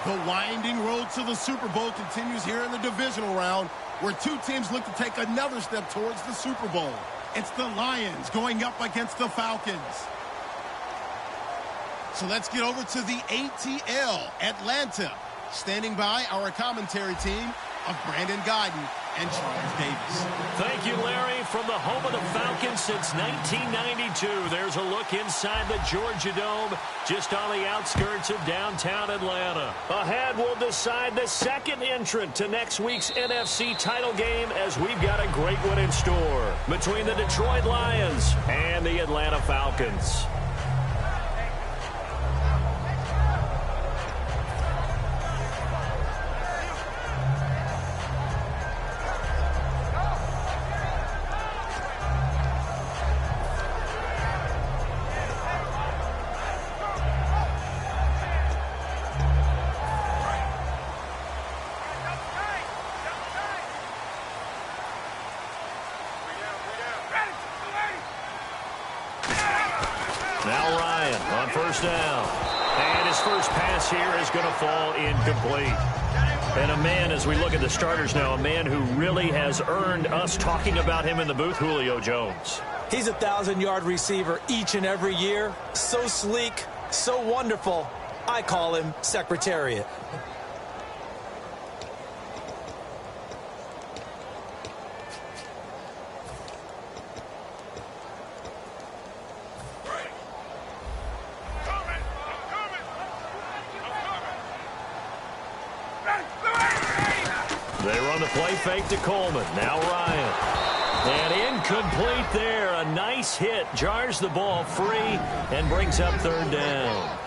The winding road to the Super Bowl continues here in the divisional round, where two teams look to take another step towards the Super Bowl. It's the Lions going up against the Falcons. So let's get over to the ATL, Atlanta. Standing by our commentary team of Brandon Guyton and Charles Davis. Thank you, Larry. From the home of the Falcons since 1992, there's a look inside the Georgia Dome, just on the outskirts of downtown Atlanta. Ahead, we'll decide the second entrant to next week's NFC title game, as we've got a great one in store between the Detroit Lions and the Atlanta Falcons. Now Ryan on first down. And his first pass here is going to fall incomplete. And a man, as we look at the starters now, a man who really has earned us talking about him in the booth, Julio Jones. He's a 1,000-yard receiver each and every year. So sleek, so wonderful. I call him Secretariat. They run the play fake to Coleman. Now Ryan. And incomplete there. A nice hit. Jars the ball free and brings up third down.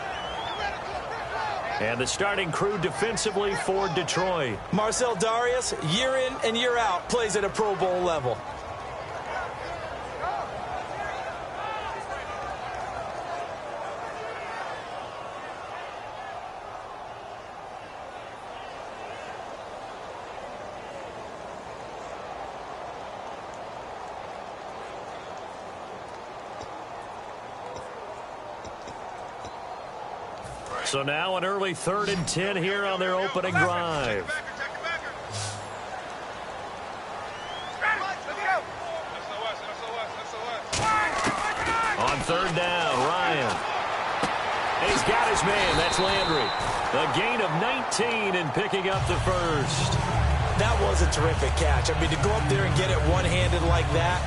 And the starting crew defensively for Detroit. Marcel Darius, year in and year out, plays at a Pro Bowl level. So now an early 3rd and 10 here on their opening drive. On third down, Ryan. He's got his man. That's Landry. A gain of 19 and picking up the first. That was a terrific catch. I mean, to go up there and get it one-handed like that,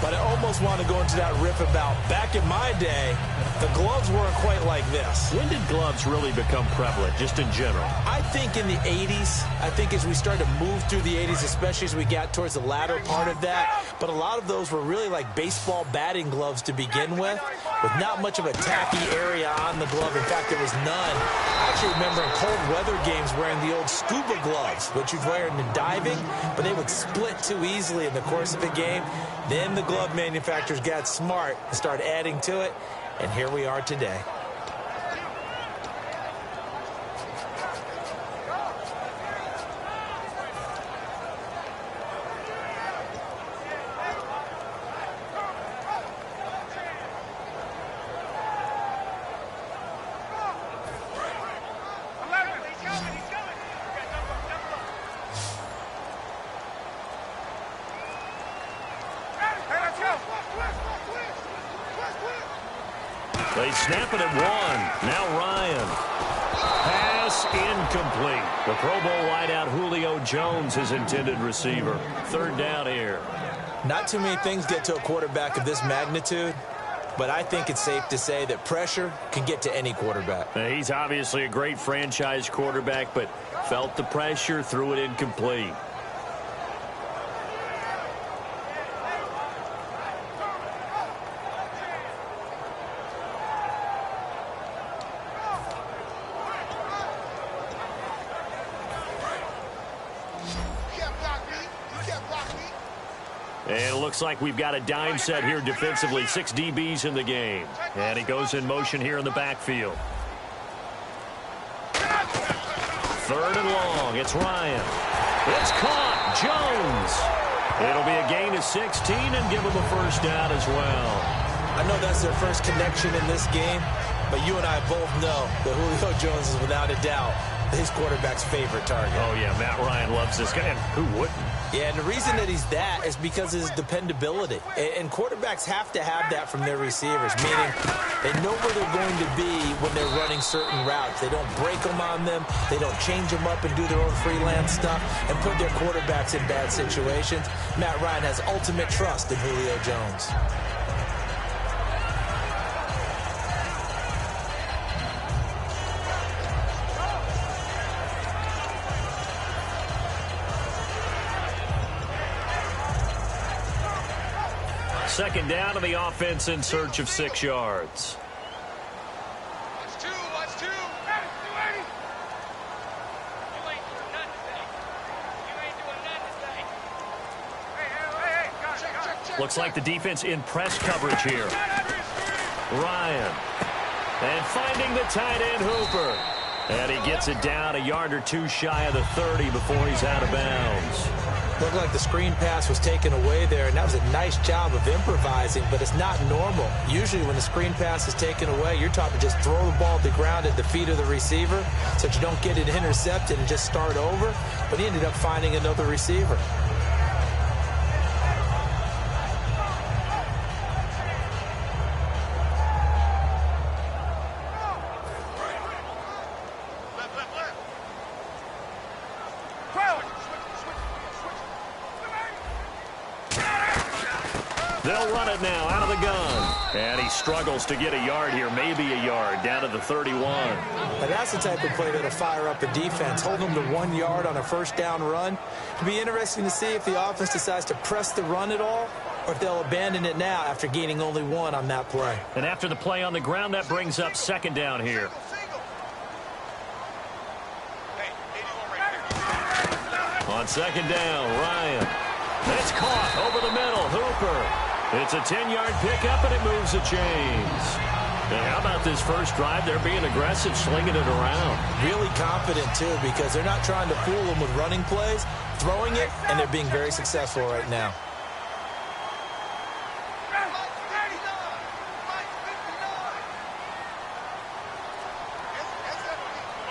but I almost want to go into that riff about back in my day, the gloves weren't quite like this. When did gloves really become prevalent, just in general? I think in the 80s. I think as we started to move through the 80s, especially as we got towards the latter part of that. But a lot of those were really like baseball batting gloves to begin with not much of a tacky area on the glove. In fact, there was none. I actually remember in cold weather games wearing the old scuba gloves, which you'd wear in diving, but they would split too easily in the course of a game. Then the glove manufacturers got smart and started adding to it, and here we are today. They snap it at one. Now Ryan. Pass incomplete. The Pro Bowl wideout Julio Jones, his intended receiver. Third down here. Not too many things get to a quarterback of this magnitude, but I think it's safe to say that pressure can get to any quarterback. He's obviously a great franchise quarterback, but felt the pressure, threw it incomplete. And it looks like we've got a dime set here defensively. 6 DBs in the game. And he goes in motion here in the backfield. Third and long. It's Ryan. It's caught. Jones. It'll be a gain of 16 and give him a first down as well. I know that's their first connection in this game, but you and I both know that Julio Jones is without a doubt his quarterback's favorite target. Oh, yeah, Matt Ryan loves this guy, and who wouldn't? Yeah, and the reason that he's that is because of his dependability. And quarterbacks have to have that from their receivers, meaning they know where they're going to be when they're running certain routes. They don't break them on them. They don't change them up and do their own freelance stuff and put their quarterbacks in bad situations. Matt Ryan has ultimate trust in Julio Jones. Second down to the offense in search of 6 yards. Watch two. You ain't doing nothing today. Hey. Looks like the defense in press coverage here. Ryan. And finding the tight end, Hooper. And he gets it down a yard or two shy of the 30 before he's out of bounds. Looked like the screen pass was taken away there, and that was a nice job of improvising, but it's not normal. Usually when the screen pass is taken away, you're taught to just throw the ball at the ground at the feet of the receiver so that you don't get it intercepted and just start over, but he ended up finding another receiver. They'll run it now out of the gun. And he struggles to get a yard here, maybe a yard, down to the 31. Now that's the type of play that'll fire up a defense. Hold them to 1 yard on a first down run. It'll be interesting to see if the offense decides to press the run at all or if they'll abandon it now after gaining only 1 on that play. And after the play on the ground, that brings up second down here. On second down, Ryan. And it's caught over the middle. Hooper. It's a 10-yard pickup, and it moves the chains. And how about this first drive? They're being aggressive, slinging it around. Really confident, too, because they're not trying to fool them with running plays, throwing it, and they're being very successful right now.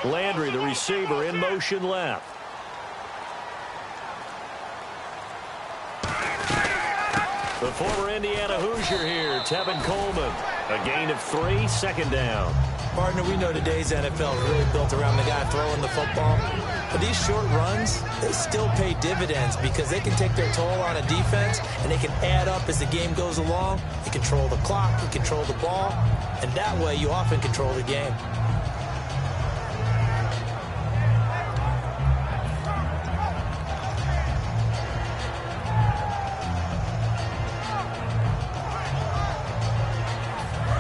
Landry, the receiver, in motion left. The former Indiana Hoosier here, Tevin Coleman. A gain of 3, second down. Partner, we know today's NFL is really built around the guy throwing the football. But these short runs, they still pay dividends because they can take their toll on a defense and they can add up as the game goes along. You control the clock, you control the ball, and that way you often control the game.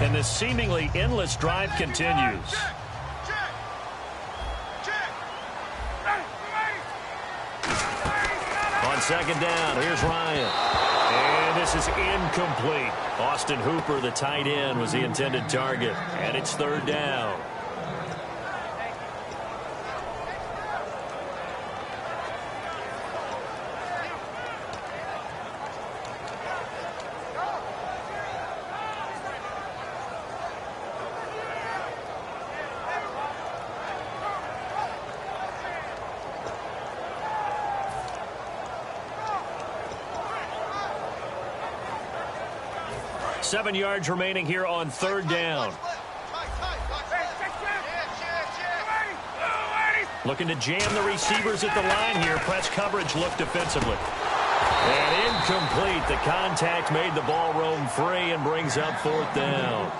And this seemingly endless drive continues. On second down, here's Ryan. And this is incomplete. Austin Hooper, the tight end, was the intended target. And it's third down. Seven yards remaining here on third down. Looking to jam the receivers at the line here. Press coverage look defensively. And incomplete. The contact made the ball roam free and brings up fourth down.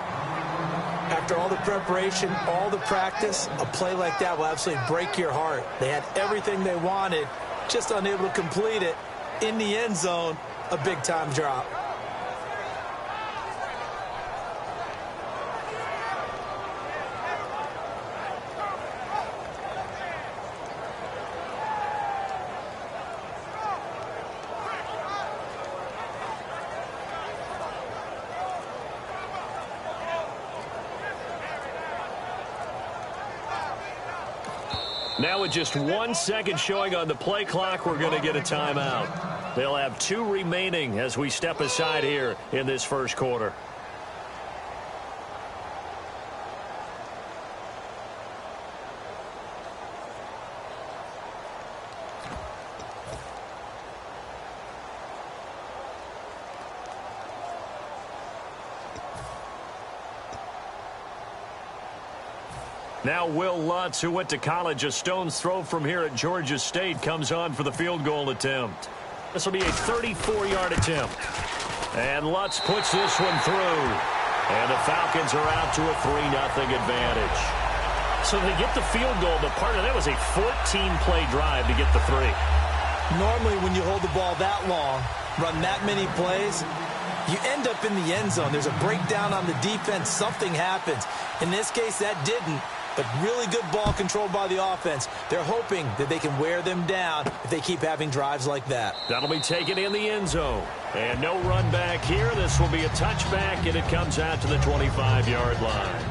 After all the preparation, all the practice, a play like that will absolutely break your heart. They had everything they wanted, just unable to complete it. In the end zone, a big-time drop. Now with just 1 second showing on the play clock, we're going to get a timeout. They'll have 2 remaining as we step aside here in this first quarter. Now Will Lutz, who went to college a stone's throw from here at Georgia State, comes on for the field goal attempt. This will be a 34-yard attempt. And Lutz puts this one through. And the Falcons are out to a 3-0 advantage. So they get the field goal, but part of that was a 14-play drive to get the 3. Normally when you hold the ball that long, run that many plays, you end up in the end zone. There's a breakdown on the defense. Something happens. In this case, that didn't. But really good ball control by the offense. They're hoping that they can wear them down if they keep having drives like that. That'll be taken in the end zone. And no run back here. This will be a touchback, and it comes out to the 25-yard line.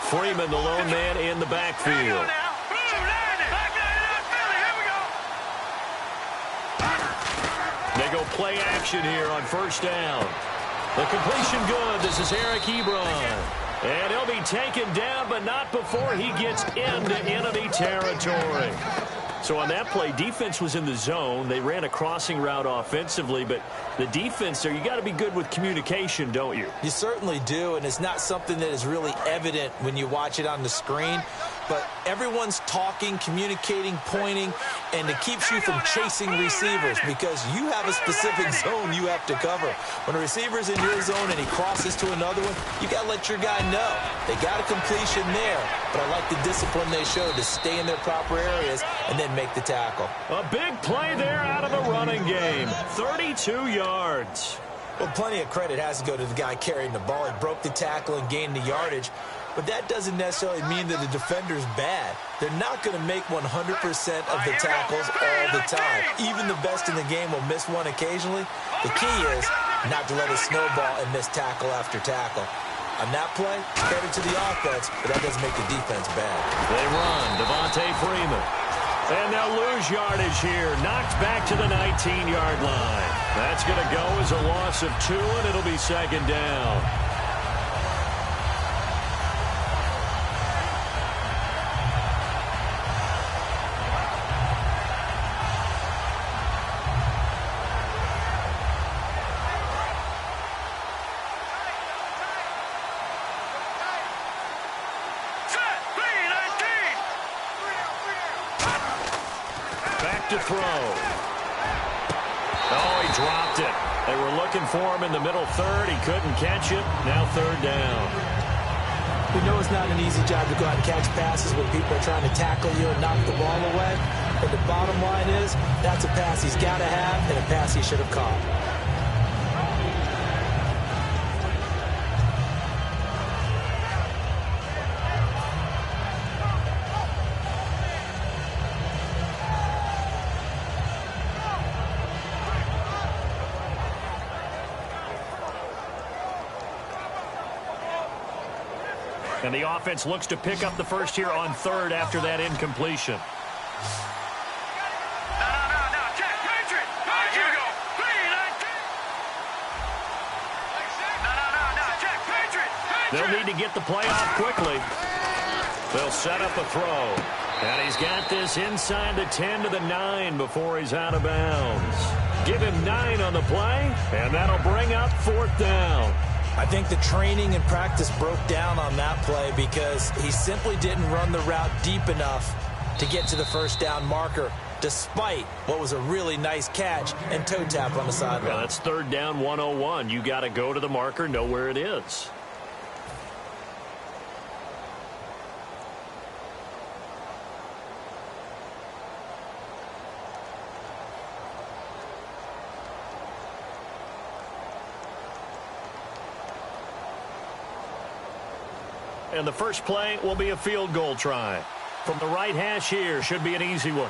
Freeman, the lone man in the backfield. They go play action here on first down. The completion good. This is Eric Ebron. And he'll be taken down, but not before he gets into enemy territory. So on that play, defense was in the zone. They ran a crossing route offensively, but the defense there, you got to be good with communication, don't you? You certainly do, and it's not something that is really evident when you watch it on the screen. But everyone's talking, communicating, pointing, and it keeps you from chasing receivers because you have a specific zone you have to cover. When a receiver's in your zone and he crosses to another one, you got to let your guy know. They got a completion there, but I like the discipline they showed to stay in their proper areas and then make the tackle. A big play there out of the running game. 32 yards. Well, plenty of credit has to go to the guy carrying the ball. He broke the tackle and gained the yardage. But that doesn't necessarily mean that the defender's bad. They're not going to make 100% of the tackles all the time. Even the best in the game will miss one occasionally. The key is not to let it snowball and miss tackle after tackle. On that play, credit to the offense, but that doesn't make the defense bad. They run. Devontae Freeman. And they'll lose yardage here. Knocked back to the 19-yard line. That's going to go as a loss of 2, and it'll be second down. To throw. Oh, he dropped it. They were looking for him in the middle third. He couldn't catch it. Now third down. We know it's not an easy job to go out and catch passes when people are trying to tackle you and knock the ball away. But the bottom line is that's a pass he's got to have and a pass he should have caught. And the offense looks to pick up the first here on third after that incompletion. No, check, Patriot. Here we go. No, check, Patriot. They'll need to get the play off quickly. They'll set up a throw. And he's got this inside the 10 to the 9 before he's out of bounds. Give him 9 on the play, and that'll bring up fourth down. I think the training and practice broke down on that play because he simply didn't run the route deep enough to get to the first down marker, despite what was a really nice catch and toe tap on the sideline. Well, that's third down 101. You got to go to the marker, know where it is. And the first play will be a field goal try. From the right hash here, should be an easy one.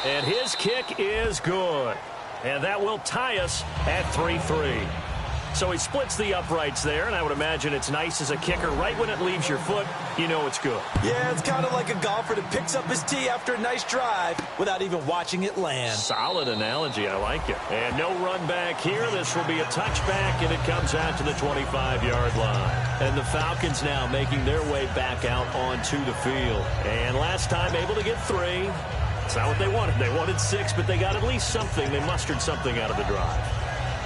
And his kick is good. And that will tie us at 3-3. So he splits the uprights there, and I would imagine it's nice as a kicker. Right when it leaves your foot, you know it's good. Yeah, it's kind of like a golfer that picks up his tee after a nice drive without even watching it land. Solid analogy. I like it. And no run back here. This will be a touchback, and it comes out to the 25-yard line. And the Falcons now making their way back out onto the field. And last time able to get 3. It's not what they wanted. They wanted 6, but they got at least something. They mustered something out of the drive.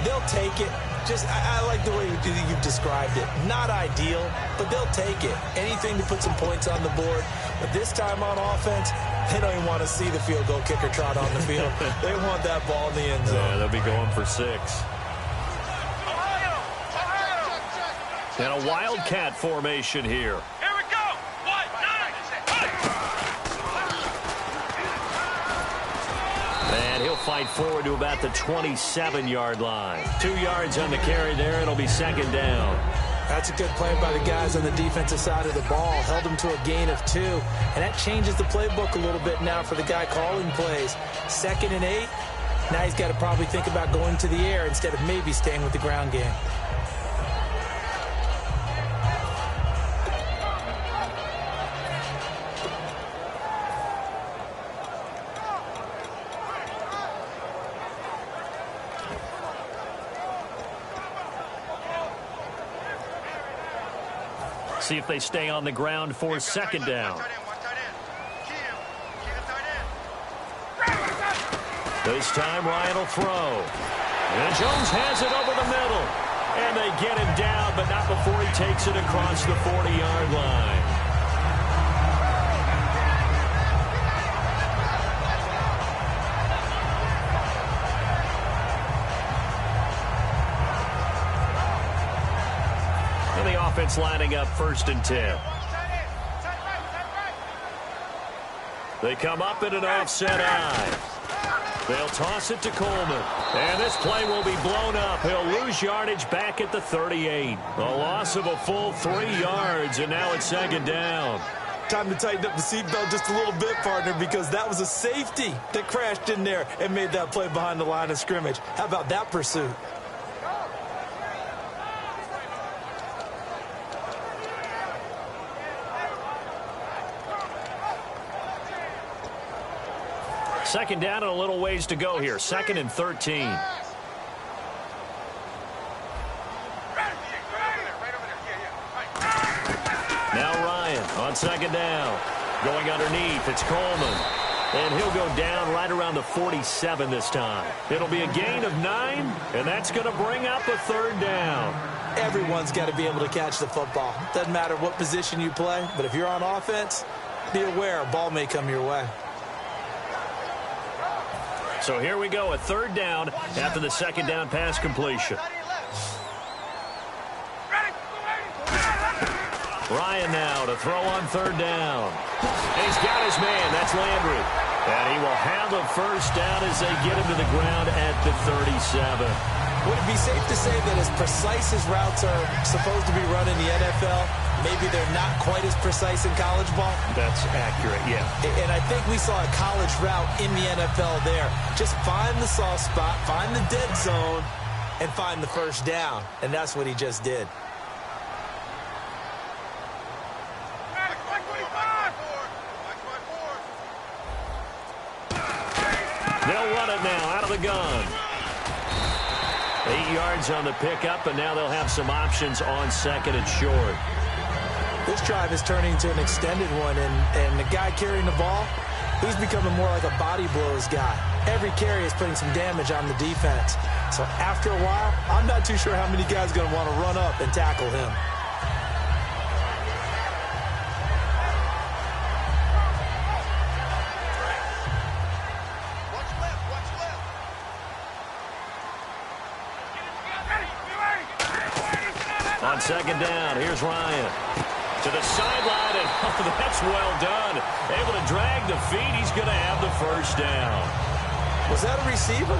They'll take it. I like the way you've described it. Not ideal, but they'll take it. Anything to put some points on the board. But this time on offense, they don't even want to see the field goal kicker trot on the field. They want that ball in the end zone. Yeah, they'll be going for 6. And a wildcat formation here. Here we go. 1, 9, And he'll fight forward to about the 27-yard line. 2 yards on the carry there. It'll be second down. That's a good play by the guys on the defensive side of the ball. Held them to a gain of 2. And that changes the playbook a little bit now for the guy calling plays. 2nd and 8. Now he's got to probably think about going to the air instead of maybe staying with the ground game. See if they stay on the ground for second down. This time Ryan will throw. And Jones has it over the middle. And they get him down, but not before he takes it across the 40-yard line. Offense lining up 1st and 10. They come up in an offset eye. They'll toss it to Coleman. And this play will be blown up. He'll lose yardage back at the 38. A loss of a full 3 yards, and now it's second down. Time to tighten up the seatbelt just a little bit, partner, because that was a safety that crashed in there and made that play behind the line of scrimmage. How about that pursuit? Second down and a little ways to go here. 2nd and 13. Now Ryan on second down. Going underneath, it's Coleman. And he'll go down right around the 47 this time. It'll be a gain of 9, and that's going to bring up a 3rd down. Everyone's got to be able to catch the football. Doesn't matter what position you play, but if you're on offense, be aware a ball may come your way. So here we go, a 3rd down after the second down pass completion. Ryan now to throw on 3rd down. And he's got his man. That's Landry. And he will have a 1st down as they get him to the ground at the 37. Would it be safe to say that as precise as routes are supposed to be run in the NFL, maybe they're not quite as precise in college ball? That's accurate, yeah. And I think we saw a college route in the NFL there. Just find the soft spot, find the dead zone, and find the 1st down. And that's what he just did. They'll run it now out of the gun. 8 yards on the pickup, and now they'll have some options on 2nd and short. This drive is turning into an extended one, and the guy carrying the ball, he's becoming more like a body blows guy. Every carry is putting some damage on the defense. So after a while, I'm not too sure how many guys are going to want to run up and tackle him. On second down, here's Ryan. To the sideline, and oh, that's well done. Able to drag the feet. He's going to have the 1st down. Was that a receiver?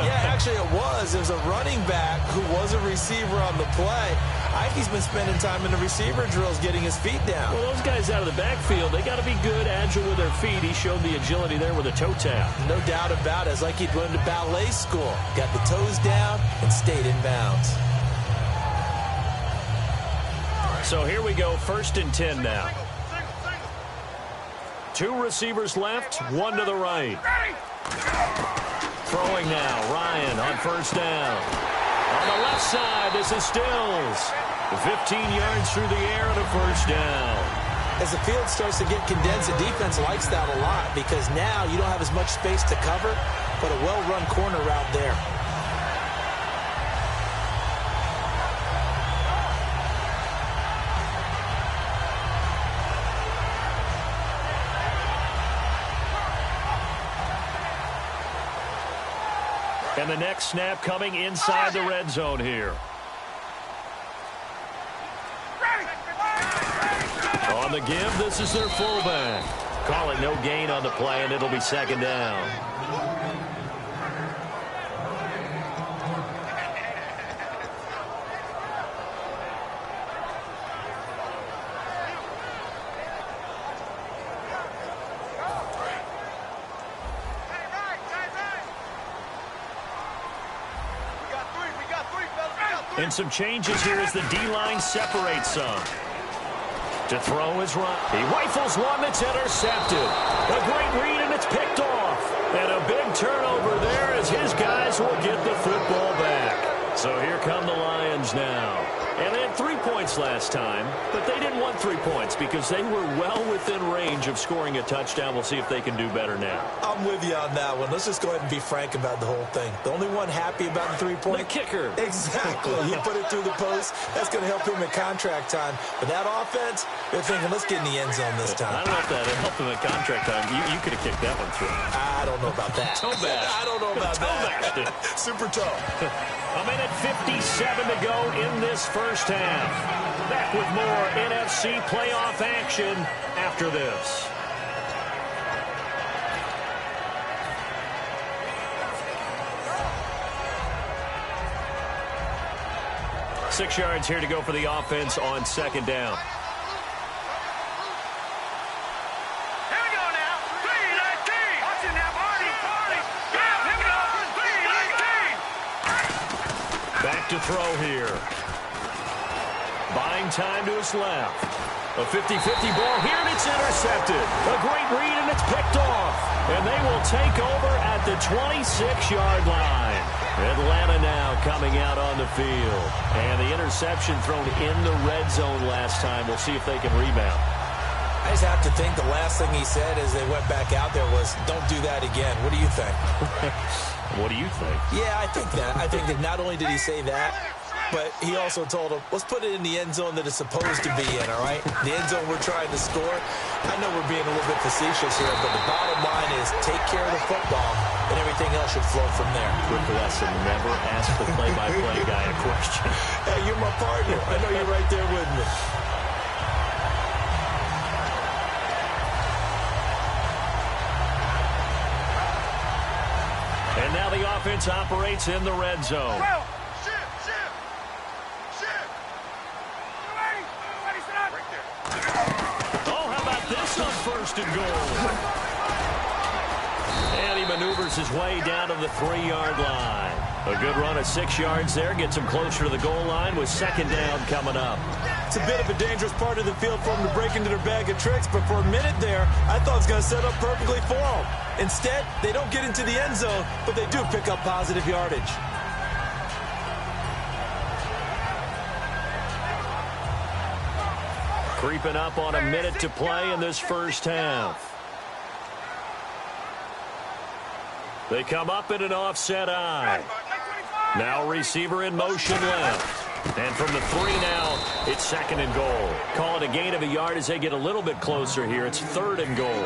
Yeah, actually it was. There's a running back who was a receiver on the play. Ike's been spending time in the receiver drills getting his feet down. Well, those guys out of the backfield, they got to be good, agile with their feet. He showed the agility there with a toe tap. No doubt about it. It's like he'd went to ballet school. Got the toes down and stayed in bounds. So here we go, 1st and 10 now. 2 receivers left, 1 to the right. Throwing now, Ryan on 1st down. On the left side, this is Stills. 15 yards through the air and a 1st down. As the field starts to get condensed, the defense likes that a lot because now you don't have as much space to cover, but a well-run corner route there. And the next snap coming inside the red zone here. On the give, this is their fullback. Call it no gain on the play, and it'll be 2nd down. And some changes here as the D-line separates some. To throw is Ryan. He rifles one that's intercepted. A great read, and it's picked off. And a big turnover there as his guys will get the football back. So here come the Lions now. And they had 3 points last time, but they didn't want 3 points because they were well within range of scoring a touchdown. We'll see if they can do better now. I'm with you on that one. Let's just go ahead and be frank about the whole thing. The only one happy about the 3-point. The kicker. Exactly. He put it through the post. That's going to help him at contract time. But that offense, they're thinking, let's get in the end zone this time. I don't know if that helped him at contract time. You could have kicked that one through. I don't know about that. Toe bash. I don't know about that. Super toe. A minute 57 to go in this first half. Back with more NFC playoff action after this. Six yards here to go for the offense on 2nd down. Back to throw here. Buying time to his left. A 50-50 ball here, and it's intercepted. A great read, and it's picked off. And they will take over at the 26-yard line. Atlanta now coming out on the field. And the interception thrown in the red zone last time. We'll see if they can rebound. I just have to think the last thing he said as they went back out there was, don't do that again. What do you think? What do you think? Yeah, I think that. I think that not only did he say that, but he also told him, let's put it in the end zone that it's supposed to be in, all right? The end zone we're trying to score. I know we're being a little bit facetious here, but the bottom line is take care of the football, and everything else should flow from there. Quick lesson, never ask the play-by-play guy a question. Hey, you're my partner. I know you're right there with me. And now the offense operates in the red zone. Oh, how about this on 1st and goal? And he maneuvers his way down to the 3-yard line. A good run of 6 yards there gets him closer to the goal line with 2nd down coming up. It's a bit of a dangerous part of the field for them to break into their bag of tricks, but for a minute there, I thought it was going to set up perfectly for them. Instead, they don't get into the end zone, but they do pick up positive yardage. Creeping up on a minute to play in this first half. They come up in an offset eye. Now receiver in motion left. And from the 3 now, it's 2nd and goal. Call it a gain of a yard as they get a little bit closer here. It's 3rd and goal.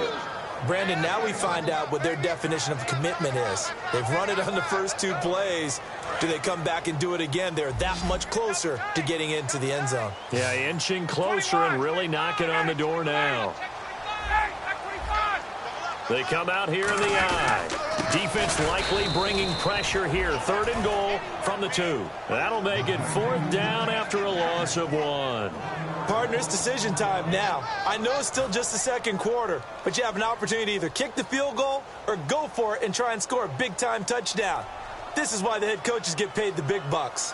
Brandon, now we find out what their definition of commitment is. They've run it on the first 2 plays. Do they come back and do it again? They're that much closer to getting into the end zone. Yeah, inching closer and really knocking on the door now. They come out here in the I. Defense likely bringing pressure here. 3rd and goal from the 2. That'll make it 4th down after a loss of 1. Partner, it's decision time now. I know it's still just the 2nd quarter, but you have an opportunity to either kick the field goal or go for it and try and score a big-time touchdown. This is why the head coaches get paid the big bucks.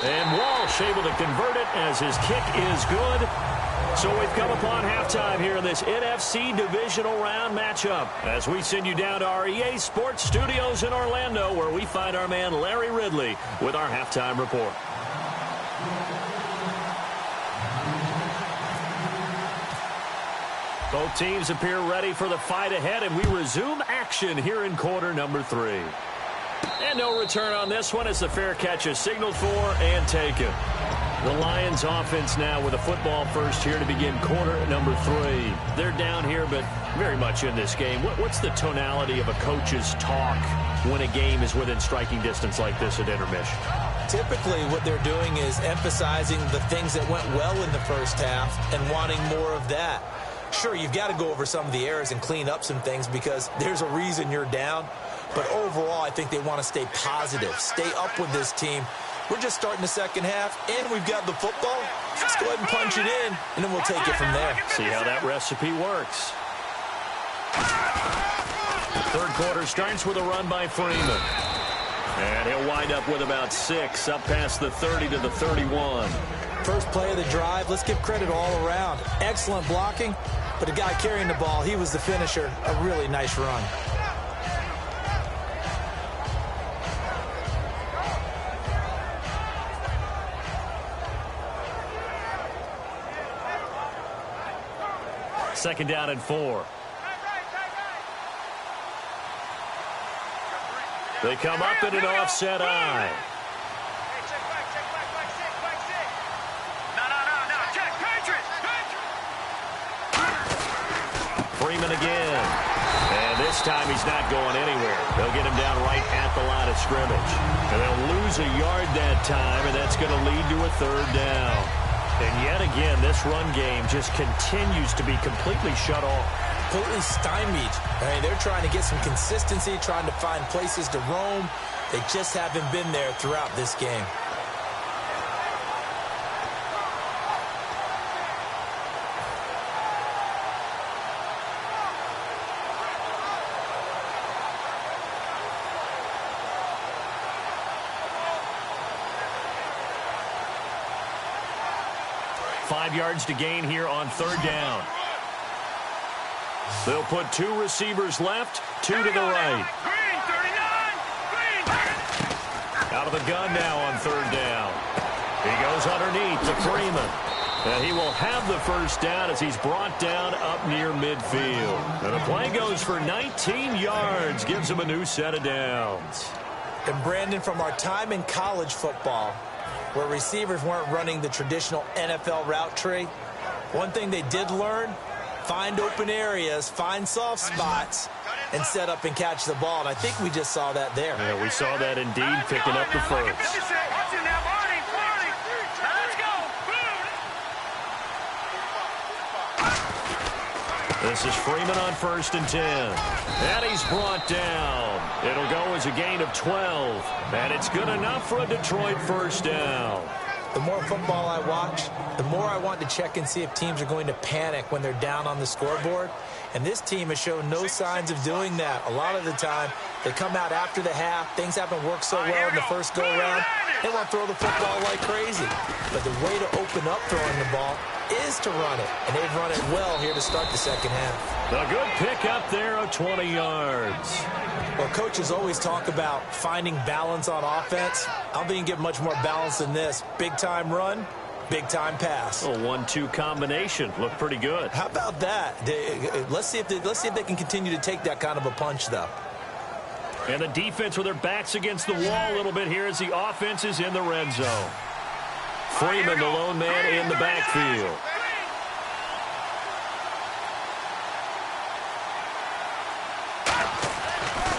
And Walsh able to convert it as his kick is good. So we've come upon halftime here in this NFC divisional round matchup as we send you down to our EA Sports Studios in Orlando, where we find our man Larry Ridley with our halftime report. Both teams appear ready for the fight ahead, and we resume action here in quarter number 3. And no return on this one as the fair catch is signaled for and taken. The Lions offense now with a football first here to begin quarter number 3. They're down here, but very much in this game. What's the tonality of a coach's talk when a game is within striking distance like this at intermission? Typically, what they're doing is emphasizing the things that went well in the first half and wanting more of that. Sure, you've got to go over some of the errors and clean up some things because there's a reason you're down. But overall, I think they want to stay positive, stay up with this team. We're just starting the second half, and we've got the football. Let's go ahead and punch it in, and then we'll take it from there. See how that recipe works. 3rd quarter starts with a run by Freeman. And he'll wind up with about 6, up past the 30 to the 31. First play of the drive, let's give credit all around. Excellent blocking, but the guy carrying the ball, he was the finisher. A really nice run. Second down and 4. They come up in an offset I. Freeman again. And this time he's not going anywhere. They'll get him down right at the line of scrimmage. And they'll lose a yard that time, and that's going to lead to a 3rd down. And yet again, this run game just continues to be completely shut off. Completely stymied. I mean, they're trying to get some consistency, trying to find places to roam. They just haven't been there throughout this game. Five yards to gain here on 3rd down. They'll put 2 receivers left, 2 to the right. Out of the gun now on 3rd down. He goes underneath to Freeman. And he will have the first down as he's brought down up near midfield. And the play goes for 19 yards, gives him a new set of downs. And Brandon, from our time in college football, where receivers weren't running the traditional NFL route tree, one thing they did learn, find open areas, find soft spots, and set up and catch the ball. And I think we just saw that there. Yeah, we saw that indeed, picking up the first. This is Freeman on 1st and 10. And he's brought down. It'll go as a gain of 12. And it's good enough for a Detroit first down. The more football I watch, the more I want to check and see if teams are going to panic when they're down on the scoreboard. And this team has shown no signs of doing that. A lot of the time, they come out after the half. Things haven't worked so well in the first go-around. They want to throw the football like crazy. But the way to open up throwing the ball is to run it. And they've run it well here to start the second half. A good pick up there of 20 yards. Well, coaches always talk about finding balance on offense. I don't think you can get much more balance than this. Big-time run, big-time pass. A 1-2 combination. Looked pretty good. How about that? Let's see if they can continue to take that kind of a punch, though. And the defense with their backs against the wall a little bit here as the offense is in the red zone. Freeman, the lone man in the backfield.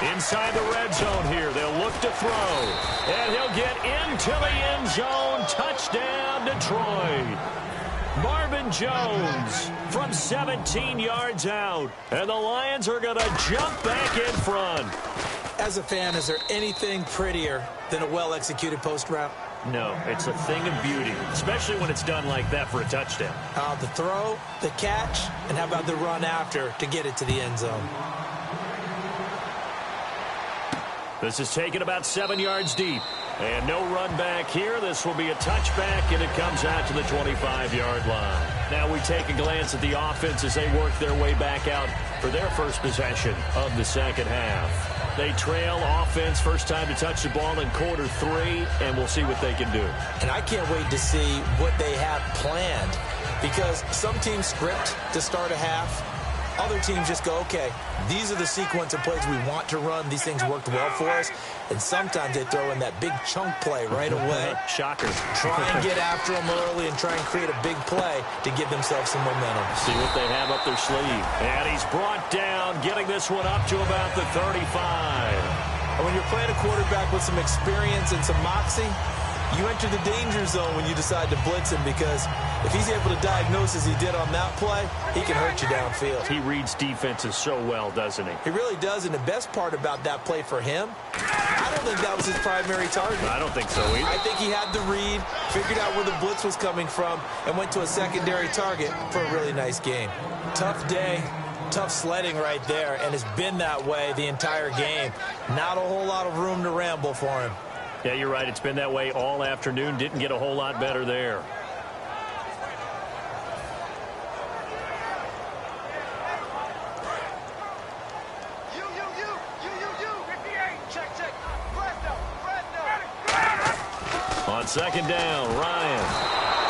Inside the red zone here, they'll look to throw. And he'll get into the end zone. Touchdown, Detroit. Marvin Jones from 17 yards out. And the Lions are going to jump back in front. As a fan, is there anything prettier than a well-executed post route? No, it's a thing of beauty, especially when it's done like that for a touchdown. The throw, the catch, and how about the run after to get it to the end zone? This is taken about 7 yards deep. And no run back here. This will be a touchback, and it comes out to the 25-yard line. Now we take a glance at the offense as they work their way back out for their first possession of the second half. They trail offense, first time to touch the ball in quarter 3, and we'll see what they can do. And I can't wait to see what they have planned, because some teams script to start a half. Other teams just go, okay, these are the sequence of plays we want to run. These things worked well for us. And sometimes they throw in that big chunk play right away. Shocker. Try and get after them early and try and create a big play to give themselves some momentum. See what they have up their sleeve. And he's brought down, getting this one up to about the 35. And when you're playing a quarterback with some experience and some moxie, you enter the danger zone when you decide to blitz him, because if he's able to diagnose as he did on that play, he can hurt you downfield. He reads defenses so well, doesn't he? He really does, and the best part about that play for him, I don't think that was his primary target. I don't think so either. I think he had the read, figured out where the blitz was coming from, and went to a secondary target for a really nice game. Tough day. Tough sledding right there, and it's been that way the entire game. Not a whole lot of room to ramble for him. Yeah, you're right. It's been that way all afternoon. Didn't get a whole lot better there. On second down, Ryan.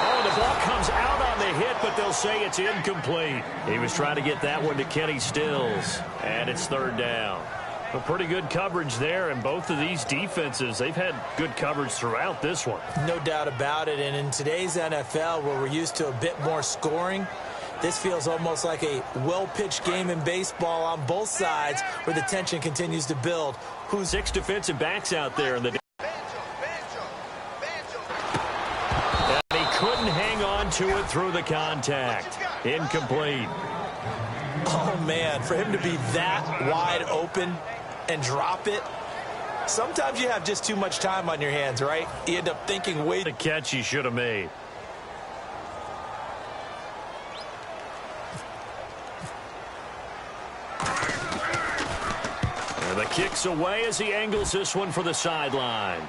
Oh, the ball comes out on the hit, but they'll say it's incomplete. He was trying to get that one to Kenny Stills, and it's third down. A pretty good coverage there, and both of these defenses, they've had good coverage throughout this one. No doubt about it, and in today's NFL, where we're used to a bit more scoring, this feels almost like a well-pitched game in baseball on both sides, where the tension continues to build. Who's 6 defensive backs out there in the... And he couldn't hang on to it through the contact. Incomplete. Oh, man, for him to be that wide open and drop it. Sometimes you have just too much time on your hands, right? You end up thinking, wait. The catch he should have made. And the kick's away as he angles this one for the sideline.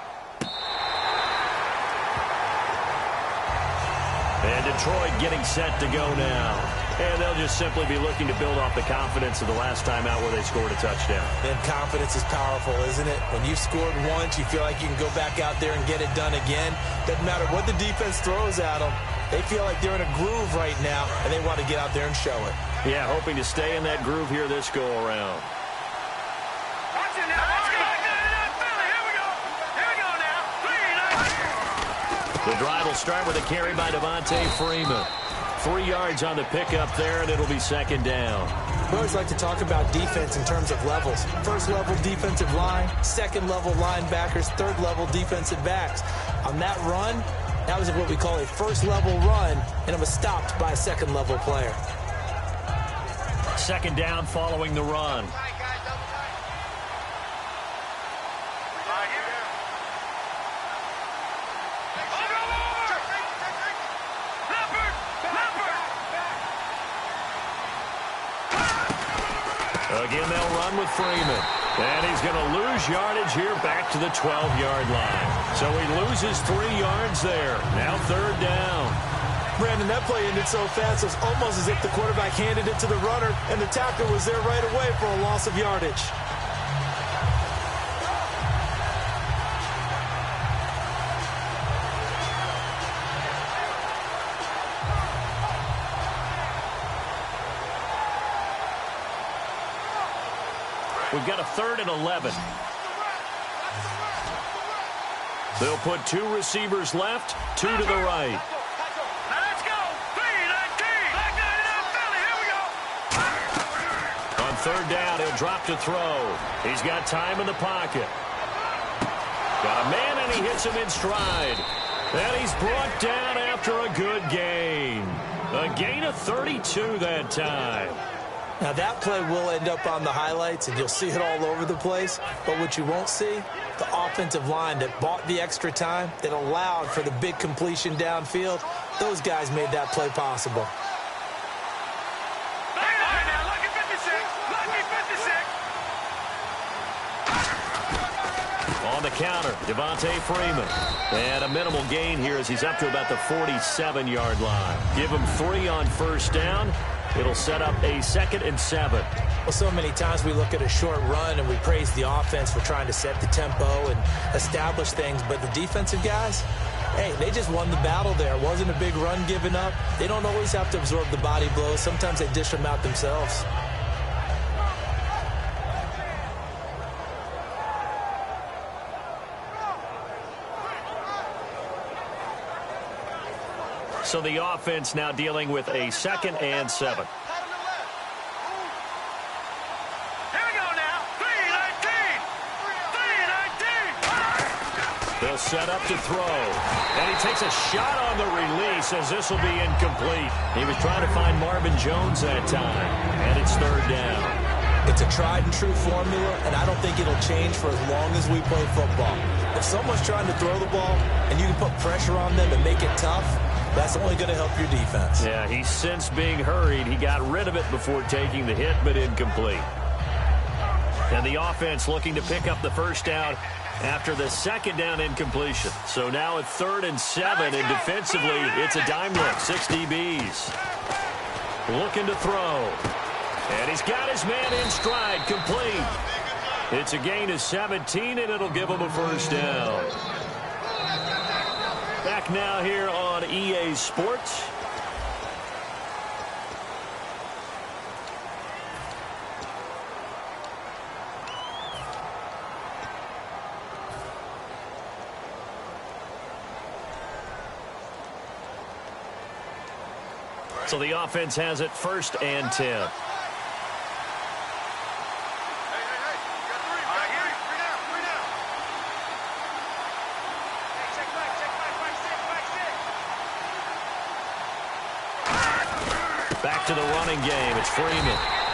And Detroit getting set to go now. And they'll just simply be looking to build off the confidence of the last time out where they scored a touchdown. And confidence is powerful, isn't it? When you've scored once, you feel like you can go back out there and get it done again. Doesn't matter what the defense throws at them. They feel like they're in a groove right now, and they want to get out there and show it. Yeah, hoping to stay in that groove here this go-around. Watch it now. Let's go. Here we go. Here we go now. The drive will start with a carry by Devontae Freeman. 3 yards on the pickup there, and it'll be second down. We always like to talk about defense in terms of levels. First level defensive line, second level linebackers, third level defensive backs. On that run, that was what we call a first level run, and it was stopped by a second level player. Second down following the run. Again, they'll run with Freeman. And he's going to lose yardage here back to the 12-yard line. So he loses 3 yards there. Now third down. Brandon, that play ended so fast, it was almost as if the quarterback handed it to the runner, and the tackle was there right away for a loss of yardage. We've got a 3rd and 11. They'll put 2 receivers left, 2 to the right. Now let's go. 3-19. Here we go. On third down, he'll drop to throw. He's got time in the pocket. Got a man, and he hits him in stride. And he's brought down after a good gain. A gain of 32 that time. Now, that play will end up on the highlights, and you'll see it all over the place. But what you won't see, the offensive line that bought the extra time, that allowed for the big completion downfield, those guys made that play possible. On the counter, Devontae Freeman. And a minimal gain here as he's up to about the 47-yard line. Give him 3 on first down. It'll set up a 2nd and 7. Well, so many times we look at a short run and we praise the offense for trying to set the tempo and establish things. But the defensive guys, hey, they just won the battle there. It wasn't a big run given up. They don't always have to absorb the body blows. Sometimes they dish them out themselves. So the offense now dealing with a 2nd and 7. Here we go now. 3-19. 3-19. They'll set up to throw. And he takes a shot on the release as this will be incomplete. He was trying to find Marvin Jones that time. And it's 3rd down. It's a tried and true formula, and I don't think it'll change for as long as we play football. If someone's trying to throw the ball and you can put pressure on them and make it tough, that's only going to help your defense. Yeah, he's since being hurried. He got rid of it before taking the hit, but incomplete. And the offense looking to pick up the first down after the 2nd down incompletion. So now at 3rd and 7, and defensively, it's a dime look, 6 DBs. Looking to throw. And he's got his man in stride, complete. It's a gain of 17, and it'll give him a first down. Back now here on EA Sports. So the offense has it 1st and 10. Back to the running game. It's Freeman.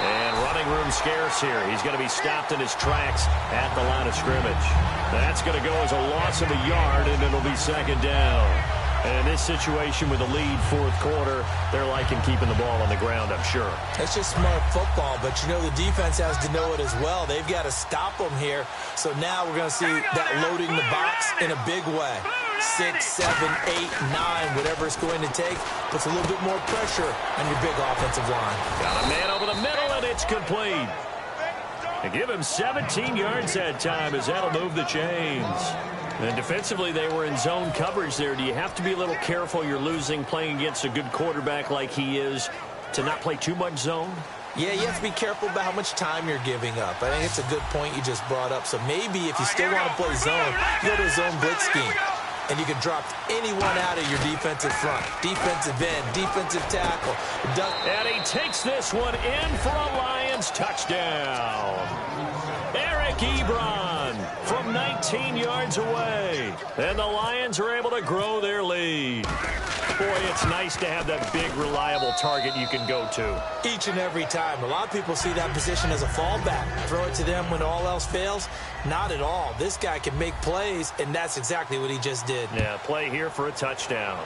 And running room scarce here. He's going to be stopped in his tracks at the line of scrimmage. That's going to go as a loss of a yard, and it'll be 2nd down. And in this situation with the lead 4th quarter, they're liking keeping the ball on the ground, I'm sure. It's just smart football, but you know the defense has to know it as well. They've got to stop them here. So now we're going to see that loading the box in a big way. 6, 7, 8, 9, whatever it's going to take, puts a little bit more pressure on your big offensive line. Got a man over the middle, and it's complete. And give him 17 yards that time as that'll move the chains. And defensively, they were in zone coverage there. Do you have to be a little careful? You're losing playing against a good quarterback like he is to not play too much zone? Yeah, you have to be careful about how much time you're giving up. I think it's a good point you just brought up. So maybe if you still want to play zone, you go to a zone blitz scheme. And you can drop anyone out of your defensive front. Defensive end, defensive tackle. And he takes this one in for a Lions touchdown. Eric Ebron from 19 yards away. And the Lions are able to grow their lead. Boy, it's nice to have that big, reliable target you can go to. Each and every time. A lot of people see that position as a fallback. Throw it to them when all else fails. Not at all. This guy can make plays, and that's exactly what he just did. Yeah, play here for a touchdown.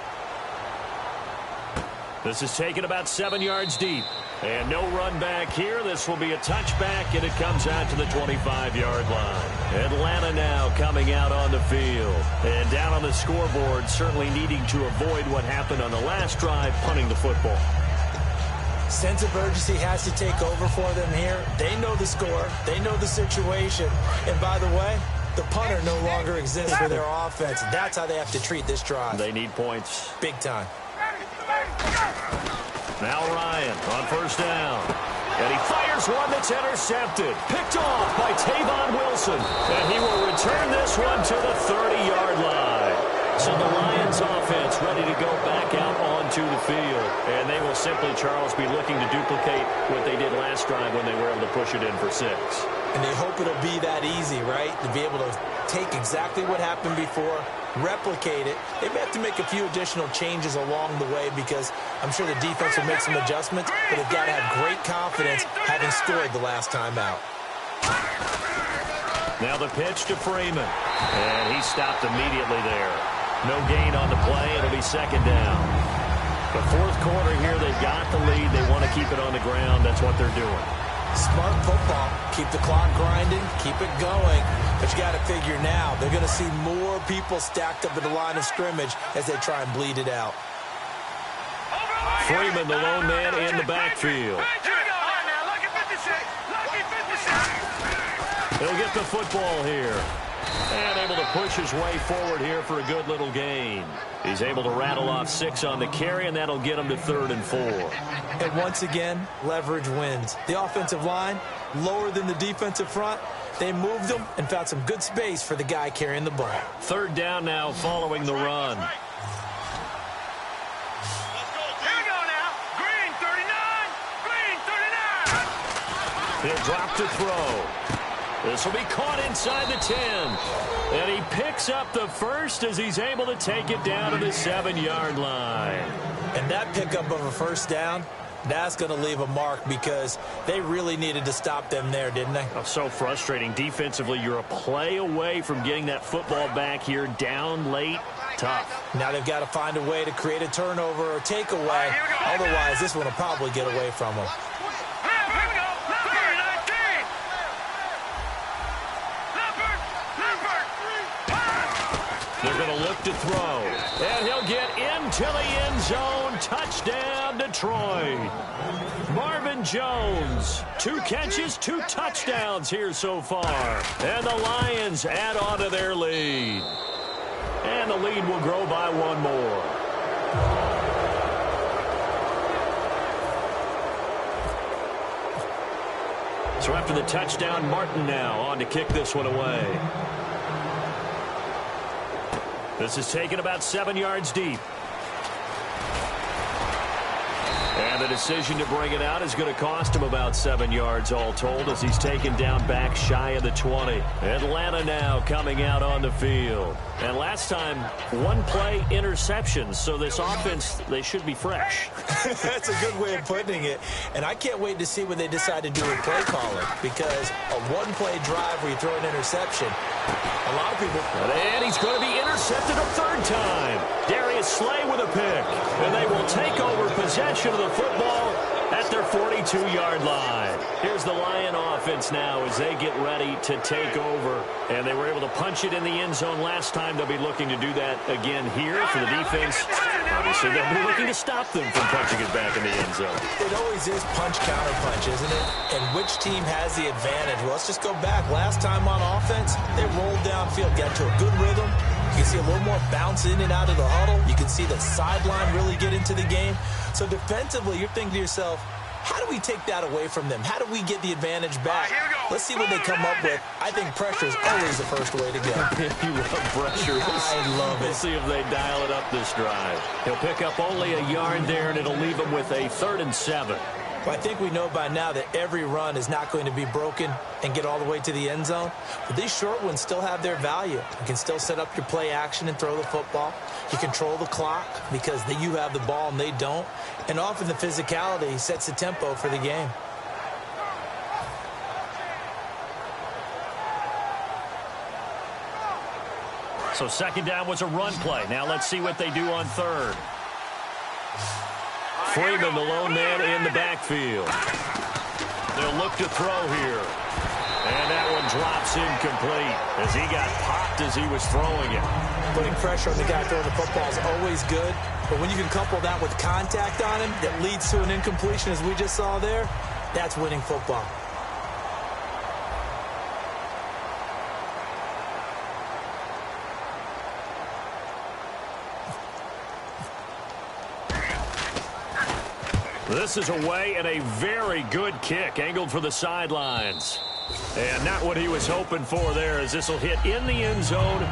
This is taken about 7 yards deep. And no run back here. This will be a touchback, and it comes out to the 25-yard line. Atlanta now coming out on the field. And down on the scoreboard, certainly needing to avoid what happened on the last drive, punting the football. Sense of urgency has to take over for them here. They know the score. They know the situation. And by the way, the punter no longer exists for their offense. That's how they have to treat this drive. They need points. Big time. Now Ryan on first down. And he fires one that's intercepted. Picked off by Tavon Wilson. And he will return this one to the 30-yard line. So the Lions offense ready to go back out on onto the field. And they will simply, Charles, be looking to duplicate what they did last drive when they were able to push it in for 6. And they hope it'll be that easy, right? To be able to take exactly what happened before, replicate it. They may have to make a few additional changes along the way because I'm sure the defense will make some adjustments, but they've got to have great confidence having scored the last time out. Now the pitch to Freeman. And he stopped immediately there. No gain on the play. It'll be 2nd down. The 4th quarter here, they've got the lead. They want to keep it on the ground. That's what they're doing. Smart football. Keep the clock grinding. Keep it going. But you got to figure now, they're going to see more people stacked up at the line of scrimmage as they try and bleed it out. Freeman, the lone man in the backfield. He'll get the football here. And able to push his way forward here for a good little gain. He's able to rattle off 6 on the carry, and that'll get him to 3rd and 4. And once again, leverage wins. The offensive line, lower than the defensive front. They moved them and found some good space for the guy carrying the ball. 3rd down now following the run. Here we go now. Green 39. Green 39. He'll drop to throw. This will be caught inside the 10. And he picks up the first as he's able to take it down to the 7-yard line. And that pickup of a 1st down, that's going to leave a mark because they really needed to stop them there, didn't they? Oh, so frustrating. Defensively, you're a play away from getting that football back here down late. Tough. Now they've got to find a way to create a turnover or takeaway. Otherwise, this one will probably get away from them. They're going to look to throw. And he'll get into the end zone. Touchdown, Detroit. Marvin Jones. 2 catches, 2 touchdowns here so far. And the Lions add on to their lead. And the lead will grow by 1 more. So after the touchdown, Martin now on to kick this one away. This is taken about 7 yards deep. And the decision to bring it out is going to cost him about 7 yards all told as he's taken down back shy of the 20. Atlanta now coming out on the field. And last time, 1 play interceptions. So this offense, they should be fresh. That's a good way of putting it. And I can't wait to see what they decide to do with play calling because a 1-play drive where you throw an interception, a lot of people... And he's going to be intercepted a 3rd time. Darius Slay with a pick. And they will take over possession of the football at their 42-yard line. Here's the Lion offense now as they get ready to take over. And they were able to punch it in the end zone last time. They'll be looking to do that again here for the defense. Obviously, they'll be looking to stop them from punching it back in the end zone. It always is punch-counter-punch, isn't it? And which team has the advantage? Well, let's just go back. Last time on offense, they rolled downfield, got to a good rhythm. You can see a little more bounce in and out of the huddle. You can see the sideline really get into the game. So defensively, you're thinking to yourself, how do we take that away from them? How do we get the advantage back? Let's see what they come up with. I think pressure is always the first way to go. You love pressure. I love it. We'll see if they dial it up this drive. He'll pick up only a yard there, and it'll leave him with a 3rd and 7. Well, I think we know by now that every run is not going to be broken and get all the way to the end zone. But these short ones still have their value. You can still set up your play action and throw the football. You control the clock because you have the ball and they don't. And often the physicality sets the tempo for the game. So 2nd down was a run play. Now let's see what they do on 3rd. Freeman, the lone man in the backfield. They'll look to throw here. And that one drops incomplete as he got popped as he was throwing it. Putting pressure on the guy throwing the football is always good. But when you can couple that with contact on him that leads to an incompletion as we just saw there, that's winning football. This is away and a very good kick angled for the sidelines. And not what he was hoping for there as this will hit in the end zone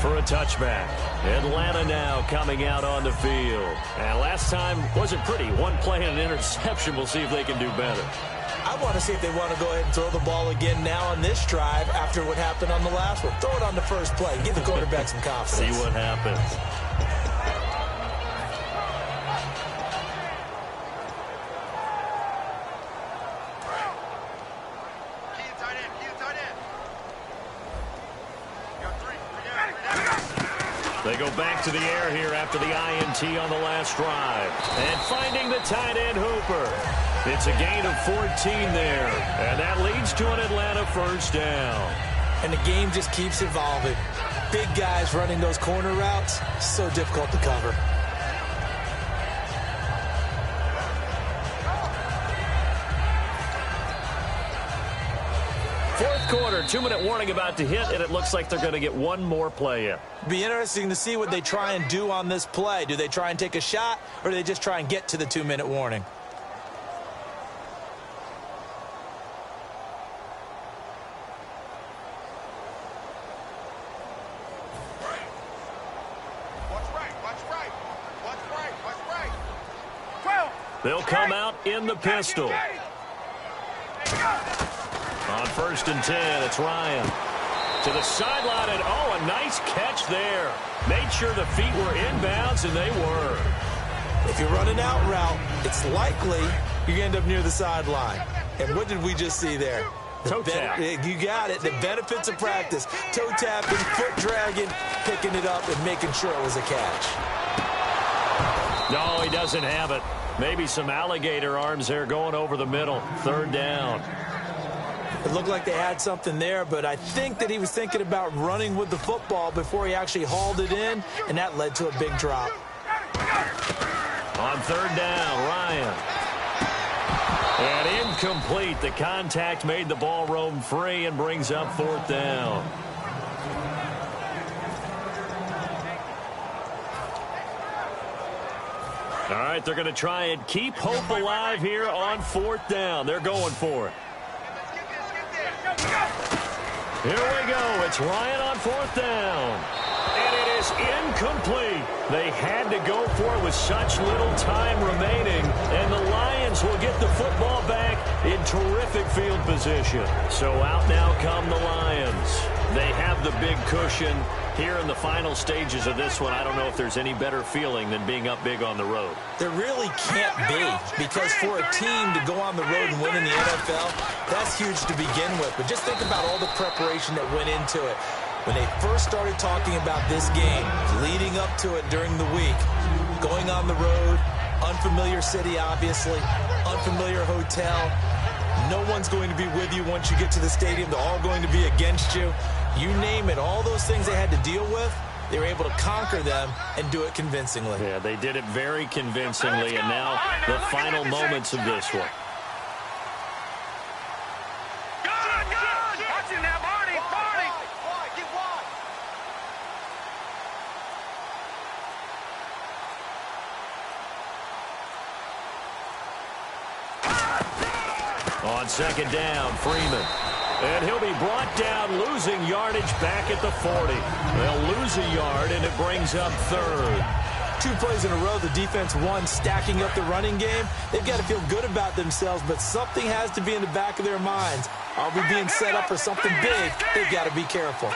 for a touchback. Atlanta now coming out on the field. And last time wasn't pretty. One play and an interception. We'll see if they can do better. I want to see if they want to go ahead and throw the ball again now on this drive after what happened on the last one. Throw it on the first play. Give the quarterback some confidence. See what happens. They go back to the air here after the INT on the last drive. And finding the tight end Hooper. It's a gain of 14 there. And that leads to an Atlanta first down. And the game just keeps evolving. Big guys running those corner routes, so difficult to cover. Fourth quarter, 2-minute warning about to hit, and it looks like they're going to get one more play in. Be interesting to see what they try and do on this play. Do they try and take a shot, or do they just try and get to the 2-minute warning? They'll come out in the pistol. On 1st and 10, it's Ryan. To the sideline, and oh, a nice catch there. Made sure the feet were inbounds, and they were. If you're running out route, it's likely you're going to end up near the sideline. And what did we just see there? Toe tap. You got it. The benefits of practice. Toe tapping, foot dragging, picking it up, and making sure it was a catch. No, he doesn't have it. Maybe some alligator arms there going over the middle. 3rd down. It looked like they had something there, but I think that he was thinking about running with the football before he actually hauled it in, and that led to a big drop. On 3rd down, Ryan. And incomplete. The contact made the ball roam free and brings up 4th down. All right, they're going to try and keep hope alive here on 4th down. They're going for it. Here we go. It's Ryan on 4th down. And it is incomplete. They had to go for it with such little time remaining. And the Lions will get the football back in terrific field position. So out now come the Lions. They have the big cushion. Here in the final stages of this one, I don't know if there's any better feeling than being up big on the road. There really can't be, because for a team to go on the road and win in the NFL, that's huge to begin with. But just think about all the preparation that went into it. When they first started talking about this game, leading up to it during the week, going on the road, unfamiliar city, obviously, unfamiliar hotel. No one's going to be with you once you get to the stadium. They're all going to be against you. You name it, all those things they had to deal with, they were able to conquer them and do it convincingly. Yeah, they did it very convincingly, and now the final moments of this one. On 2nd down, Freeman. And he'll be brought down, losing yardage back at the 40. They'll lose a yard, and it brings up 3rd. 2 plays in a row, the defense won, stacking up the running game. They've got to feel good about themselves, but something has to be in the back of their minds. Are we being set up for something big? They've got to be careful.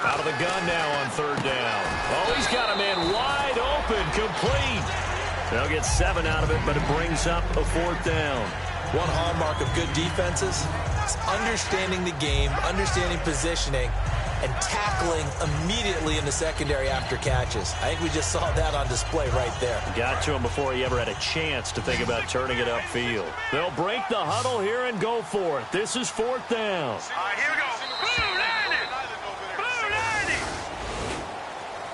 Out of the gun now on 3rd down. Oh, he's got a man wide open, complete. They'll get 7 out of it, but it brings up a 4th down. One hallmark of good defenses is understanding the game, understanding positioning, and tackling immediately in the secondary after catches. I think we just saw that on display right there. Got to him before he ever had a chance to think about turning it upfield. They'll break the huddle here and go for it. This is 4th down. All right, here we go. Blue 90. Blue 90.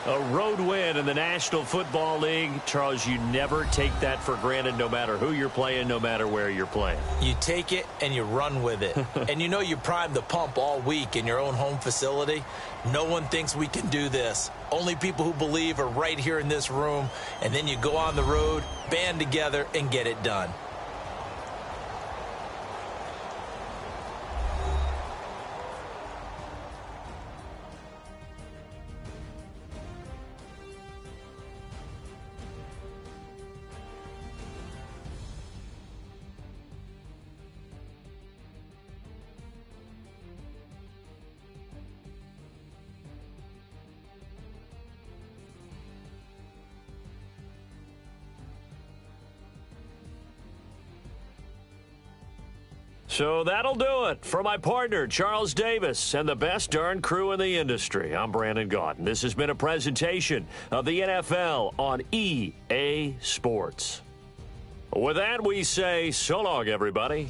A road win in the National Football League. Charles, you never take that for granted no matter who you're playing, no matter where you're playing. You take it and you run with it. And you know you primed the pump all week in your own home facility. No one thinks we can do this. Only people who believe are right here in this room. And then you go on the road, band together, and get it done. So that'll do it for my partner, Charles Davis, and the best darn crew in the industry. I'm Brandon Gaudin. This has been a presentation of the NFL on EA Sports. With that, we say so long, everybody.